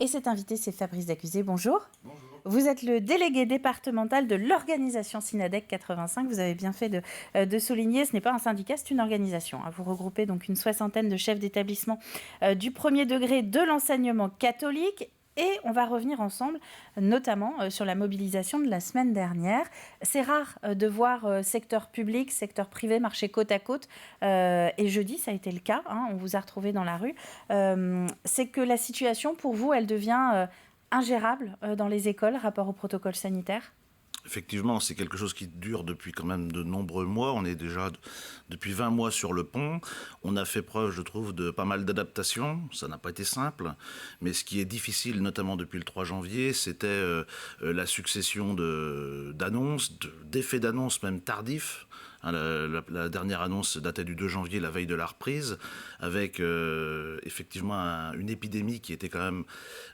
Et cet invité, c'est Fabrice Dacuzé. Bonjour. Bonjour. Vous êtes le délégué départemental de l'organisation Synadec 85. Vous avez bien fait de souligner, ce n'est pas un syndicat, c'est une organisation. Vous regroupez donc une soixantaine de chefs d'établissement du premier degré de l'enseignement catholique. Et on va revenir ensemble, notamment sur la mobilisation de la semaine dernière. C'est rare de voir secteur public, secteur privé marcher côte à côte. Et jeudi, ça a été le cas. On vous a retrouvé dans la rue. C'est que la situation, pour vous, elle devient ingérable dans les écoles, rapport au protocole sanitaire ? Effectivement, c'est quelque chose qui dure depuis quand même de nombreux mois. On est déjà depuis 20 mois sur le pont. On a fait preuve, je trouve, de pas mal d'adaptations. Ça n'a pas été simple. Mais ce qui est difficile, notamment depuis le 3 janvier, c'était la succession d'annonces, d'effets d'annonces même tardifs. La dernière annonce datait du 2 janvier, la veille de la reprise, avec effectivement une épidémie qui était quand même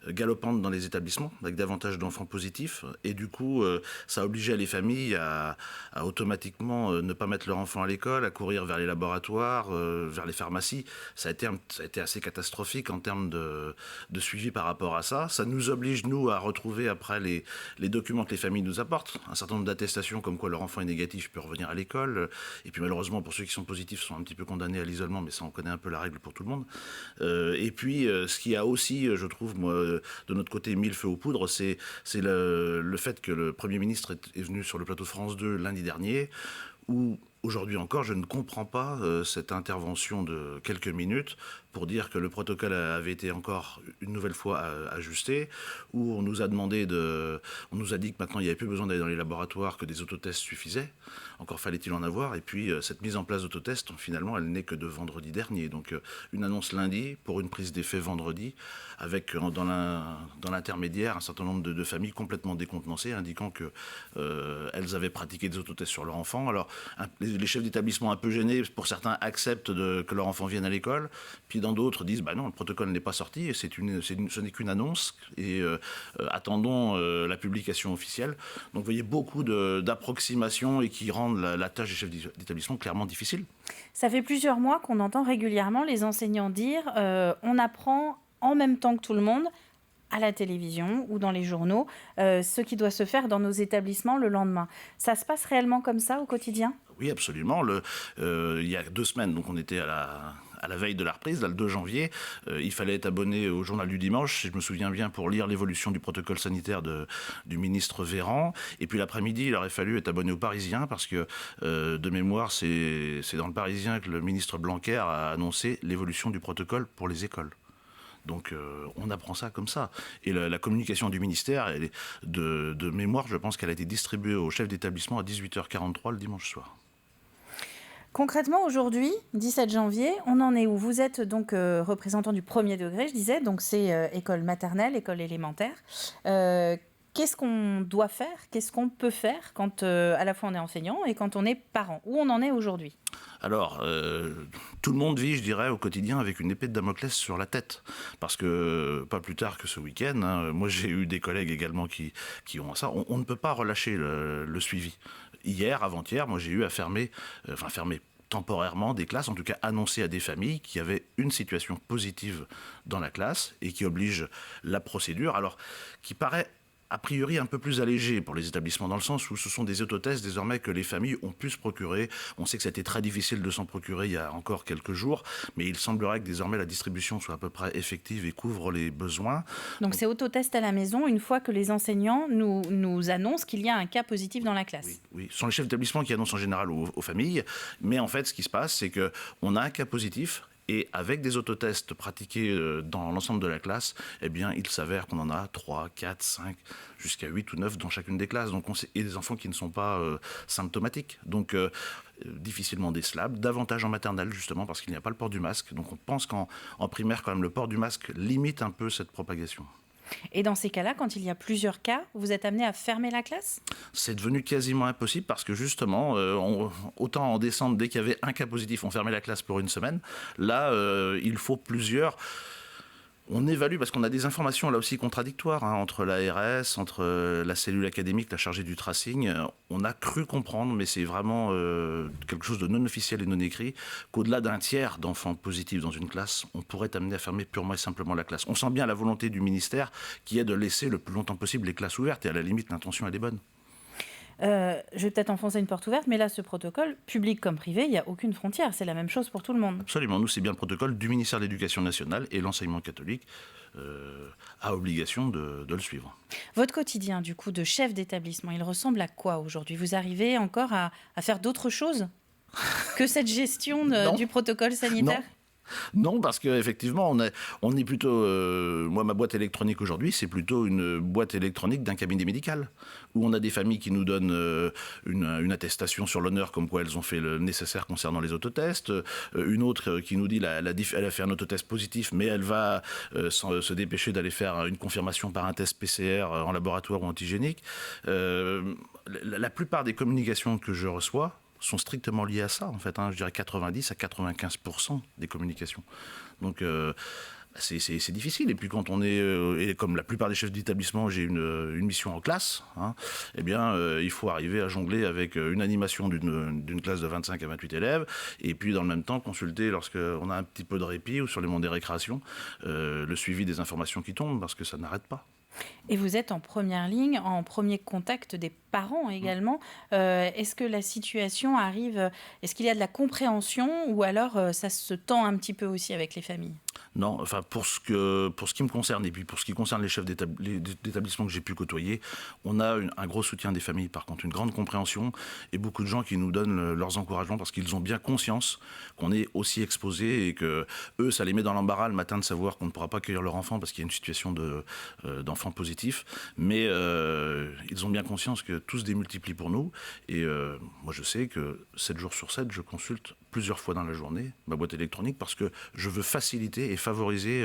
galopante dans les établissements, avec davantage d'enfants positifs. Et du coup, ça obligeait les familles à automatiquement ne pas mettre leur enfant à l'école, à courir vers les laboratoires, vers les pharmacies. Ça a été assez catastrophique en termes de suivi par rapport à ça. Ça nous oblige, nous, à retrouver après les documents que les familles nous apportent. Un certain nombre d'attestations comme quoi leur enfant est négatif peut revenir à l'école. Et puis malheureusement, pour ceux qui sont positifs, sont un petit peu condamnés à l'isolement, mais ça, on connaît un peu la règle pour tout le monde. Et puis, ce qui a aussi, je trouve, moi, de notre côté, mis le feu aux poudres, c'est le fait que le Premier ministre est venu sur le plateau de France 2 lundi dernier, où aujourd'hui encore, je ne comprends pas cette intervention de quelques minutes pour dire que le protocole avait été encore une nouvelle fois ajusté, où on nous a dit que maintenant il n'y avait plus besoin d'aller dans les laboratoires, que des autotests suffisaient. Encore fallait-il en avoir. Et puis cette mise en place d'autotests, finalement, elle n'est que de vendredi dernier. Donc une annonce lundi pour une prise d'effet vendredi, avec dans l'intermédiaire un certain nombre de familles complètement décontenancées, indiquant qu'elles avaient pratiqué des autotests sur leur enfant. Alors les chefs d'établissement un peu gênés, pour certains, acceptent que leur enfant vienne à l'école. Puis dans d'autres disent non, le protocole n'est pas sorti, et ce n'est qu'une annonce, et attendons la publication officielle. Donc vous voyez beaucoup d'approximations et qui rendent la tâche des chefs d'établissement clairement difficile. Ça fait plusieurs mois qu'on entend régulièrement les enseignants dire on apprend en même temps que tout le monde, à la télévision ou dans les journaux, ce qui doit se faire dans nos établissements le lendemain. Ça se passe réellement comme ça au quotidien ? Oui, absolument. Il y a 2 semaines, donc on était à la veille de la reprise, là, le 2 janvier, il fallait être abonné au journal du dimanche, si je me souviens bien, pour lire l'évolution du protocole sanitaire du ministre Véran. Et puis l'après-midi, il aurait fallu être abonné au Parisien, parce que de mémoire, c'est dans le Parisien que le ministre Blanquer a annoncé l'évolution du protocole pour les écoles. Donc on apprend ça comme ça. Et la communication du ministère, de mémoire, je pense qu'elle a été distribuée aux chefs d'établissement à 18h43 le dimanche soir. Concrètement, aujourd'hui, 17 janvier, on en est où ? Vous êtes donc représentant du premier degré, je disais, donc c'est école maternelle, école élémentaire. Qu'est-ce qu'on doit faire ? Qu'est-ce qu'on peut faire quand à la fois on est enseignant et quand on est parent ? Où on en est aujourd'hui ? Alors, tout le monde vit, je dirais, au quotidien avec une épée de Damoclès sur la tête. Parce que, pas plus tard que ce week-end, moi j'ai eu des collègues également qui ont ça. On ne peut pas relâcher le suivi. Hier, avant-hier, moi j'ai eu à fermer temporairement des classes, en tout cas annoncer à des familles qui avaient une situation positive dans la classe et qui oblige la procédure, alors qui paraît a priori un peu plus allégé pour les établissements, dans le sens où ce sont des autotests désormais que les familles ont pu se procurer. On sait que c'était très difficile de s'en procurer il y a encore quelques jours, mais il semblerait que désormais la distribution soit à peu près effective et couvre les besoins. Donc c'est autotest à la maison une fois que les enseignants nous annoncent qu'il y a un cas positif dans la classe. Oui. Ce sont les chefs d'établissement qui annoncent en général aux familles, mais en fait ce qui se passe, c'est qu'on a un cas positif. Et avec des autotests pratiqués dans l'ensemble de la classe, eh bien, il s'avère qu'on en a 3, 4, 5, jusqu'à 8 ou 9 dans chacune des classes. Donc, et des enfants qui ne sont pas symptomatiques. Donc, difficilement décelables, davantage en maternelle, justement, parce qu'il n'y a pas le port du masque. Donc, on pense qu'en primaire, quand même, le port du masque limite un peu cette propagation. Et dans ces cas-là, quand il y a plusieurs cas, vous êtes amené à fermer la classe ? C'est devenu quasiment impossible parce que justement, autant en décembre, dès qu'il y avait un cas positif, on fermait la classe pour une semaine. Là, il faut plusieurs. On évalue parce qu'on a des informations là aussi contradictoires entre l'ARS, entre la cellule académique, la chargée du tracing. On a cru comprendre, mais c'est vraiment quelque chose de non officiel et non écrit, qu'au-delà d'un tiers d'enfants positifs dans une classe, on pourrait amener à fermer purement et simplement la classe. On sent bien la volonté du ministère qui est de laisser le plus longtemps possible les classes ouvertes et à la limite l'intention elle est bonne. Je vais peut-être enfoncer une porte ouverte, mais là, ce protocole, public comme privé, il n'y a aucune frontière. C'est la même chose pour tout le monde. Absolument, nous c'est bien le protocole du ministère de l'Éducation nationale et l'enseignement catholique a obligation de le suivre. Votre quotidien, du coup, de chef d'établissement, il ressemble à quoi aujourd'hui? Vous arrivez encore à faire d'autres choses que cette gestion du protocole sanitaire? Non. Non, parce qu'effectivement, on est plutôt... moi, ma boîte électronique aujourd'hui, c'est plutôt une boîte électronique d'un cabinet médical, où on a des familles qui nous donnent une attestation sur l'honneur, comme quoi elles ont fait le nécessaire concernant les autotests, une autre qui nous dit elle a fait un autotest positif, mais elle va se dépêcher d'aller faire une confirmation par un test PCR en laboratoire ou antigénique. La plupart des communications que je reçois sont strictement liées à ça, en fait. Je dirais 90 à 95% des communications. Donc, c'est difficile. Et puis, quand on est, et comme la plupart des chefs d'établissement, j'ai une mission en classe, eh bien, il faut arriver à jongler avec une animation d'une classe de 25 à 28 élèves, et puis, dans le même temps, consulter, lorsqu'on a un petit peu de répit ou sur les moments des récréations, le suivi des informations qui tombent, parce que ça n'arrête pas. Et vous êtes en première ligne, en premier contact des parents également. Est-ce que la situation arrive, est-ce qu'il y a de la compréhension ou alors ça se tend un petit peu aussi avec les familles? Non, enfin pour ce qui me concerne et puis pour ce qui concerne les chefs d'établissement que j'ai pu côtoyer, on a un gros soutien des familles, par contre, une grande compréhension et beaucoup de gens qui nous donnent leurs encouragements parce qu'ils ont bien conscience qu'on est aussi exposés et que eux, ça les met dans l'embarras le matin de savoir qu'on ne pourra pas accueillir leur enfant parce qu'il y a une situation d'enfant positif, mais ils ont bien conscience que tout se démultiplie pour nous et moi je sais que 7 jours sur 7, je consulte plusieurs fois dans la journée ma boîte électronique parce que je veux faciliter et favoriser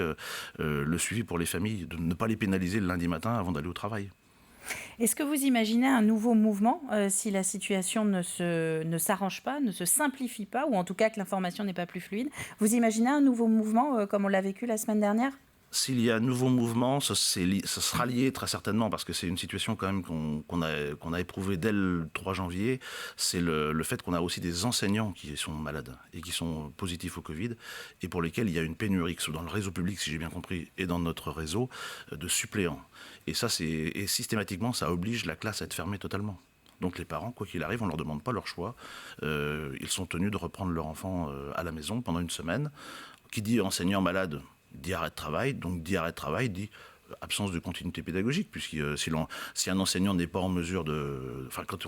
le suivi pour les familles, de ne pas les pénaliser le lundi matin avant d'aller au travail. Est-ce que vous imaginez un nouveau mouvement si la situation ne s'arrange pas, ne se simplifie pas, ou en tout cas que l'information n'est pas plus fluide? Vous imaginez un nouveau mouvement comme on l'a vécu la semaine dernière? S'il y a un nouveau mouvement, ça sera lié très certainement parce que c'est une situation quand même qu'on a éprouvée dès le 3 janvier. C'est le fait qu'on a aussi des enseignants qui sont malades et qui sont positifs au Covid et pour lesquels il y a une pénurie, que ce soit dans le réseau public, si j'ai bien compris, et dans notre réseau, de suppléants. Et ça, et systématiquement, ça oblige la classe à être fermée totalement. Donc les parents, quoi qu'il arrive, on ne leur demande pas leur choix. Ils sont tenus de reprendre leur enfant à la maison pendant une semaine. Qui dit enseignant malade dit arrêt de travail, donc dit arrêt de travail dit absence de continuité pédagogique, puisque si un enseignant n'est pas en mesure de... Enfin, quand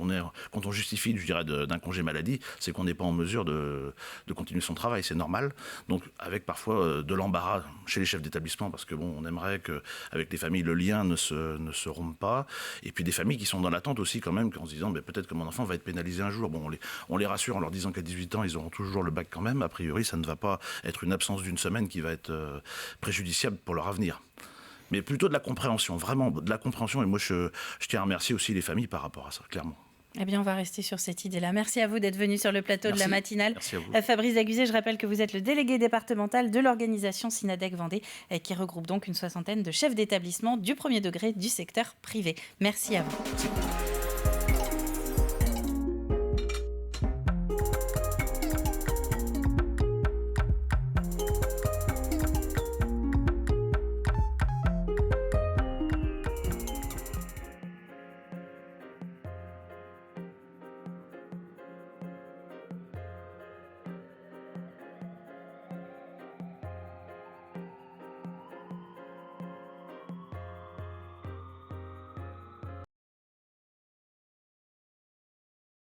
on justifie, je dirais, d'un congé maladie, c'est qu'on n'est pas en mesure de continuer son travail, c'est normal. Donc, avec parfois de l'embarras chez les chefs d'établissement, parce que bon, on aimerait qu'avec les familles, le lien ne se rompe pas. Et puis des familles qui sont dans l'attente aussi, quand même, en se disant, peut-être que mon enfant va être pénalisé un jour. Bon, on les rassure en leur disant qu'à 18 ans, ils auront toujours le bac quand même. A priori, ça ne va pas être une absence d'une semaine qui va être préjudiciable pour leur avenir. Mais plutôt de la compréhension, vraiment de la compréhension. Et moi, je tiens à remercier aussi les familles par rapport à ça, clairement. Eh bien, on va rester sur cette idée-là. Merci à vous d'être venu sur le plateau de la matinale. Merci à vous. Fabrice Daguzet, je rappelle que vous êtes le délégué départemental de l'organisation Synadec Vendée, qui regroupe donc une soixantaine de chefs d'établissement du premier degré du secteur privé. Merci à vous. Merci.